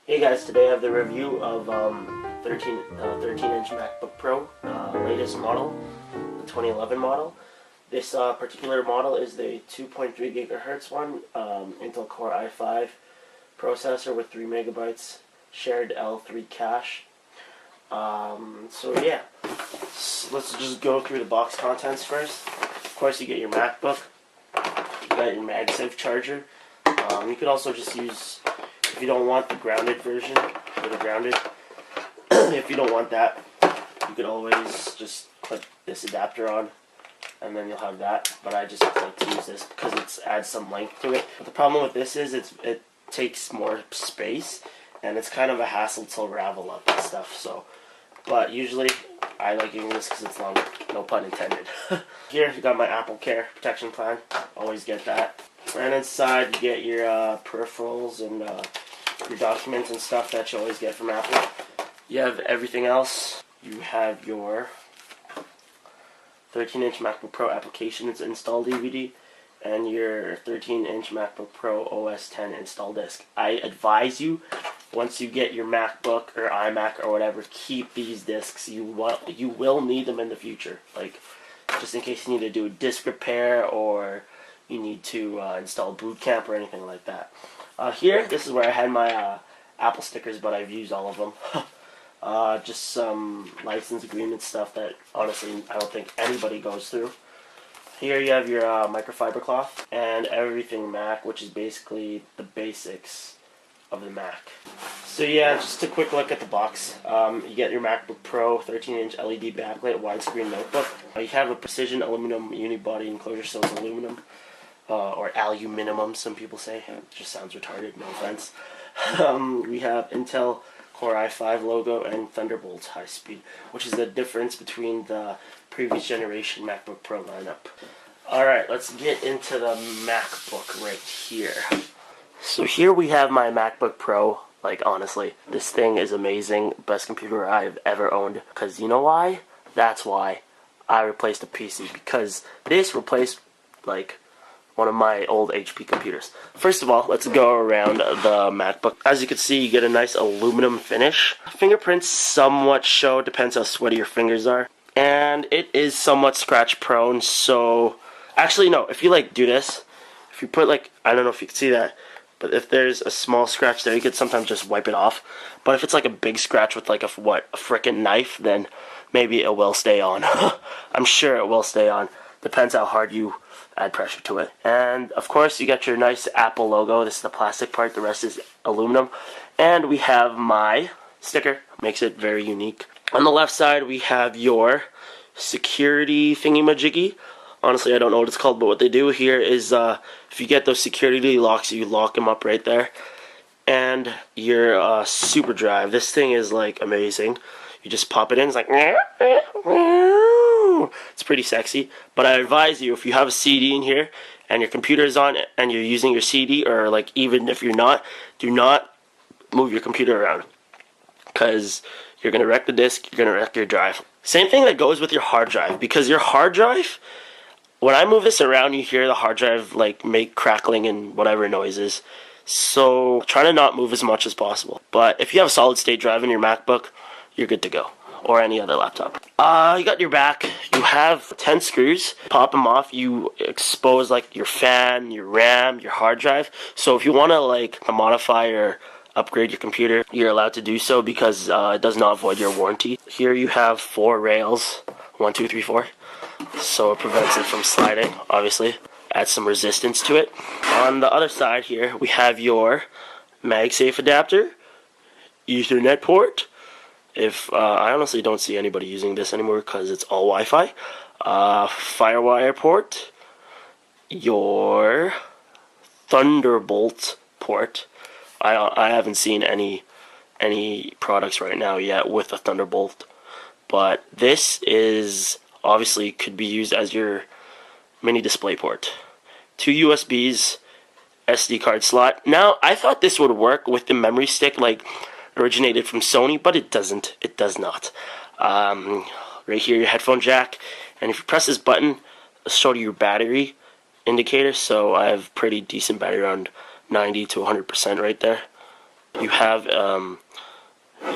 Hey guys, today I have the review of 13-inch MacBook Pro, latest model, the 2011 model. This particular model is the 2.3 gigahertz one, Intel Core i5 processor with 3 megabytes shared L3 cache. So yeah, let's just go through the box contents first. Of course, you get your MacBook, you got your MagSafe charger. You could also just use, if you don't want the grounded version, or the grounded, if you don't want that, you could always just clip this adapter on, and then you'll have that. But I just like to use this because it adds some length to it. But the problem with this is it takes more space, and it's kind of a hassle to ravel up and stuff. So, but usually I like using this because it's long, no pun intended. Here you got my Apple Care protection plan. Always get that. And inside you get your peripherals and your documents and stuff that you always get from Apple. You have everything else. You have your 13-inch MacBook Pro applications install DVD and your 13-inch MacBook Pro OS X install disc. I advise you, once you get your MacBook or iMac or whatever, keep these discs. You will need them in the future, like just in case you need to do a disk repair or you need to install Boot Camp or anything like that. Here, this is where I had my Apple stickers, but I've used all of them. Just some license agreement stuff that honestly I don't think anybody goes through. Here you have your microfiber cloth and everything Mac, which is basically the basics of the Mac. So yeah, just a quick look at the box. You get your MacBook Pro 13-inch LED backlit widescreen notebook. You have a precision aluminum unibody enclosure, so it's aluminum. Or aluminum, some people say. It just sounds retarded, no offense. We have Intel Core i5 logo and Thunderbolt high speed, which is the difference between the previous generation MacBook Pro lineup. Alright, let's get into the MacBook right here. So here we have my MacBook Pro. Like, honestly, this thing is amazing. Best computer I've ever owned. Because you know why? That's why I replaced a PC. Because this replaced, like, one of my old HP computers. First of all, let's go around the MacBook. As you can see, you get a nice aluminum finish. Fingerprints somewhat show, depends how sweaty your fingers are. And it is somewhat scratch prone, so actually no, if you like do this, if you put like, I don't know if you can see that, but if there's a small scratch there, you could sometimes just wipe it off. But if it's like a big scratch with like a frickin' knife, then maybe it will stay on. I'm sure it will stay on. Depends how hard you add pressure to it. And of course you got your nice Apple logo. This is the plastic part, the rest is aluminum. And we have my sticker, makes it very unique. On the left side we have your security thingy-majiggy. Honestly, I don't know what it's called, but what they do here is if you get those security locks, you lock them up right there. And your super drive. This thing is like amazing. You just pop it in, it's like it's pretty sexy. But I advise you, if you have a CD in here and your computer is on and you're using your CD, or like even if you're not, do not move your computer around, because you're going to wreck the disk, you're going to wreck your drive. Same thing that goes with your hard drive, because your hard drive, when I move this around, you hear the hard drive like make crackling and whatever noises. So try to not move as much as possible. But if you have a solid state drive in your MacBook, you're good to go, or any other laptop. You got your back. You have 10 screws. Pop them off. You expose like your fan, your RAM, your hard drive. So if you want to like modify or upgrade your computer, you're allowed to do so, because it does not void your warranty. Here you have 4 rails, 1, 2, 3, 4. So it prevents it from sliding, obviously. Adds some resistance to it. On the other side here, we have your MagSafe adapter, Ethernet port. If I honestly don't see anybody using this anymore because it's all Wi-Fi. Firewire port, your Thunderbolt port. I haven't seen any products right now yet with a Thunderbolt, but this is obviously could be used as your mini display port. 2 USBs, SD card slot. Now I thought this would work with the memory stick, like originated from Sony, but it doesn't. It does not. Right here, your headphone jack, and if you press this button, it'll show you your battery indicator. So I have pretty decent battery, around 90 to 100% right there. You have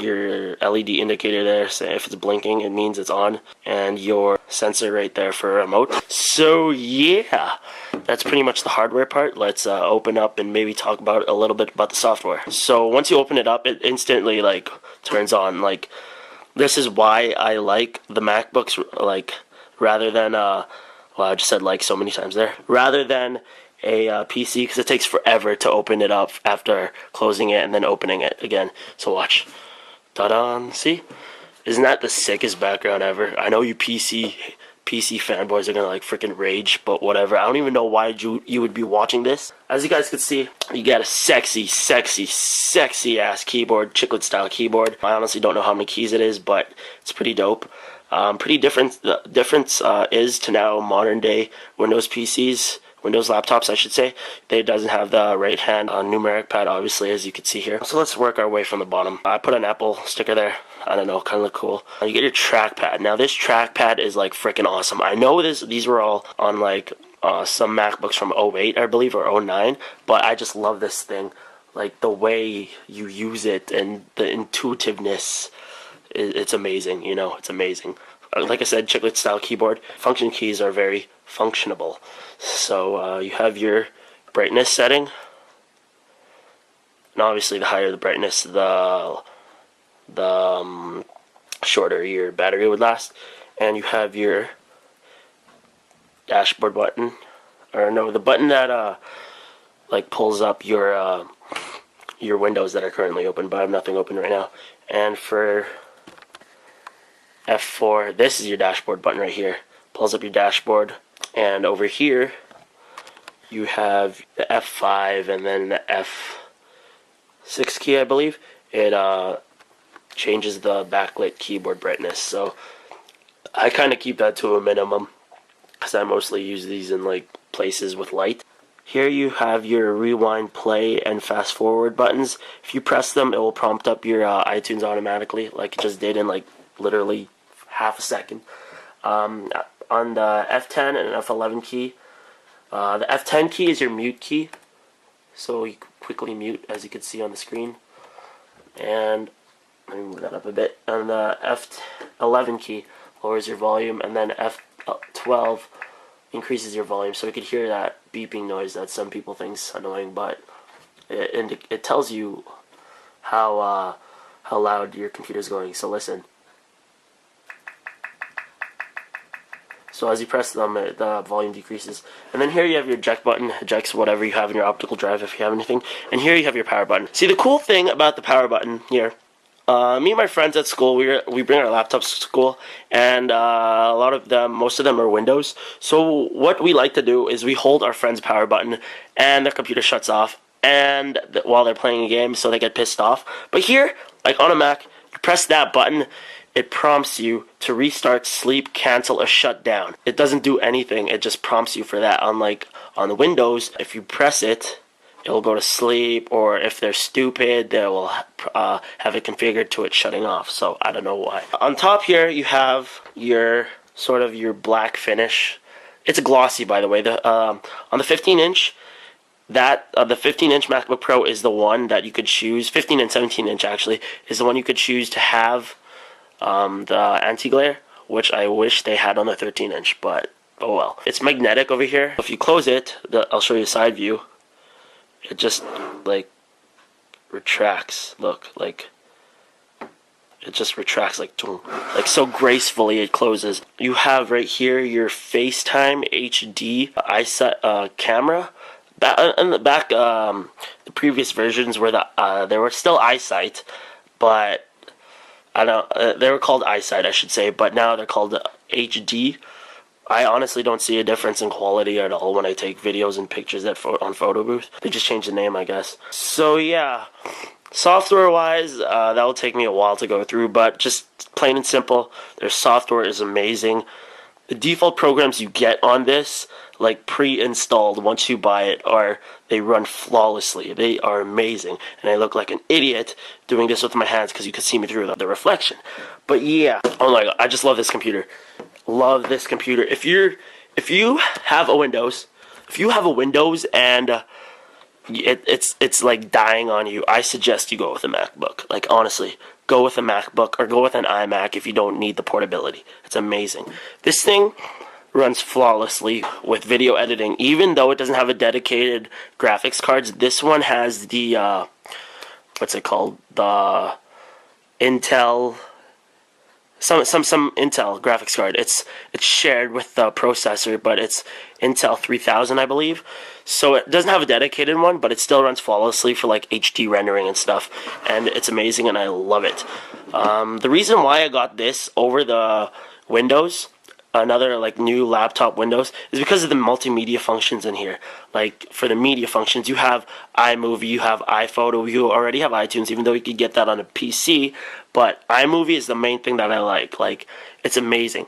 your LED indicator there, so if it's blinking it means it's on, and your sensor right there for a remote. So yeah, that's pretty much the hardware part. Let's open up and maybe talk about a little bit about the software. So once you open it up, it instantly like turns on. Like, this is why I like the MacBooks, like, rather than well, I just said like so many times there, rather than a PC, because it takes forever to open it up after closing it and then opening it again. So watch. Ta-da! See? Isn't that the sickest background ever? I know you PC fanboys are gonna like freaking rage, but whatever. I don't even know why you would be watching this. As you guys can see, you got a sexy ass keyboard, chiclet style keyboard. I honestly don't know how many keys it is, but it's pretty dope. Pretty different. The difference is to now modern day Windows PCs. Windows laptops, I should say. It doesn't have the right hand numeric pad, obviously, as you can see here. So let's work our way from the bottom. I put an Apple sticker there. I don't know, kind of look cool. You get your trackpad. Now this trackpad is like freaking awesome. I know these were all on like some MacBooks from 08, I believe, or 09, but I just love this thing. Like the way you use it and the intuitiveness, it's amazing, you know, it's amazing. Like I said, chiclet style keyboard. Function keys are very functionable. So you have your brightness setting, and obviously the higher the brightness, the shorter your battery would last. And you have your dashboard button, or no, the button that like pulls up your windows that are currently open, but I have nothing open right now. And for F4, this is your dashboard button right here. Pulls up your dashboard. And over here, you have the F5 and then the F6 key, I believe. It changes the backlit keyboard brightness. So I kind of keep that to a minimum, because I mostly use these in like places with light. Here you have your rewind, play, and fast forward buttons. If you press them, it will prompt up your iTunes automatically, like it just did in like literally half a second. On the F10 and F11 key, the F10 key is your mute key, so you quickly mute, as you can see on the screen. And let me move that up a bit. And the F11 key lowers your volume, and then F12 increases your volume, so you could hear that beeping noise that some people think's annoying, but it tells you how loud your computer's going. So listen. So as you press them, the volume decreases. And then here you have your eject button, ejects whatever you have in your optical drive if you have anything. And here you have your power button. See, the cool thing about the power button here, me and my friends at school, we bring our laptops to school, and a lot of them, most of them are Windows. So what we like to do is we hold our friend's power button, and their computer shuts off, and while they're playing a game, so they get pissed off. But here, like on a Mac, you press that button, it prompts you to restart, sleep, cancel, or shut down. It doesn't do anything, it just prompts you for that. Unlike on the Windows, if you press it, it'll go to sleep, or if they're stupid, they will have it configured to it shutting off. So I don't know why. On top here, you have your sort of your black finish. It's glossy, by the way. On the 15-inch, the 15-inch MacBook Pro is the one that you could choose. 15 and 17-inch actually is the one you could choose to have the anti-glare, which I wish they had on the 13-inch, but oh well. It's magnetic over here. If you close it, I'll show you a side view. It just like retracts. Look, like it just retracts like so gracefully it closes. You have right here your FaceTime HD iSight camera. In the back, the previous versions were they were still iSight, but I don't. They were called iSight, I should say, but now they're called HD. I honestly don't see a difference in quality at all when I take videos and pictures on Photo Booth. They just changed the name, I guess. So yeah, software-wise, that will take me a while to go through, but just plain and simple, their software is amazing. The default programs you get on this, like pre-installed once you buy it, they run flawlessly. They are amazing, and I look like an idiot doing this with my hands because you can see me through the reflection. But yeah, oh my god, I just love this computer. Love this computer. If you have a Windows, and it's like dying on you. I suggest you go with a MacBook. Like, honestly, go with a MacBook or go with an iMac if you don't need the portability. It's amazing. This thing runs flawlessly with video editing. Even though it doesn't have a dedicated graphics cards, this one has the what's it called? The Intel, some Intel graphics card. It's shared with the processor, but it's Intel 3000, I believe. So it doesn't have a dedicated one, but it still runs flawlessly for like HD rendering and stuff, and it's amazing, and I love it. The reason why I got this over the Windows, another like new laptop Windows, is because of the multimedia functions in here. Like for the media functions, you have iMovie, you have iPhoto, you already have iTunes, even though you could get that on a PC. But iMovie is the main thing that I like. Like, it's amazing.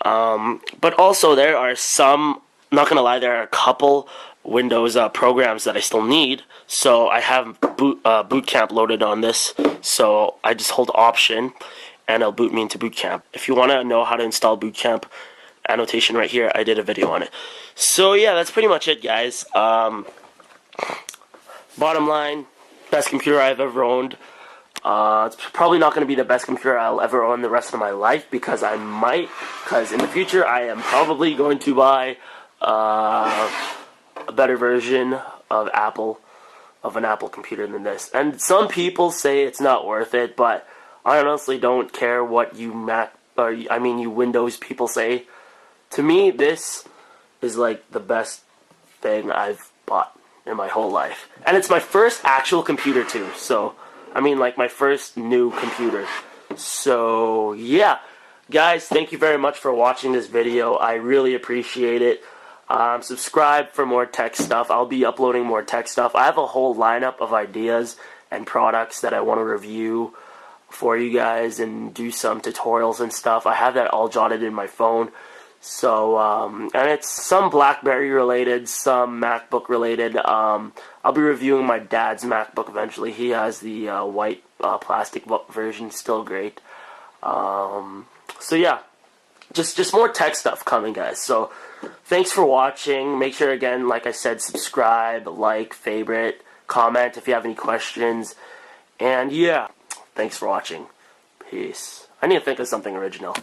But also there are some, not gonna lie, there are a couple Windows programs that I still need. So I have Boot Camp loaded on this. So I just hold Option, and it'll boot me into Boot Camp. If you want to know how to install Boot Camp, annotation right here, I did a video on it. So yeah, that's pretty much it, guys. Bottom line, best computer I've ever owned. It's probably not going to be the best computer I'll ever own the rest of my life, because in the future I am probably going to buy a better version of an Apple computer than this. And some people say it's not worth it, but I honestly don't care what you you Windows people say. To me, this is like the best thing I've bought in my whole life. And it's my first actual computer too. So, like my first new computer. So, yeah. Guys, thank you very much for watching this video. I really appreciate it. Subscribe for more tech stuff. I'll be uploading more tech stuff. I have a whole lineup of ideas and products that I want to review for you guys and do some tutorials and stuff. I have that all jotted in my phone. So, and it's some BlackBerry related, some MacBook related. I'll be reviewing my dad's MacBook eventually. He has the white plastic version, still great. So yeah, just more tech stuff coming, guys. So thanks for watching. Make sure, again, like I said, subscribe, like, favorite, comment if you have any questions. And yeah, thanks for watching. Peace. I need to think of something original.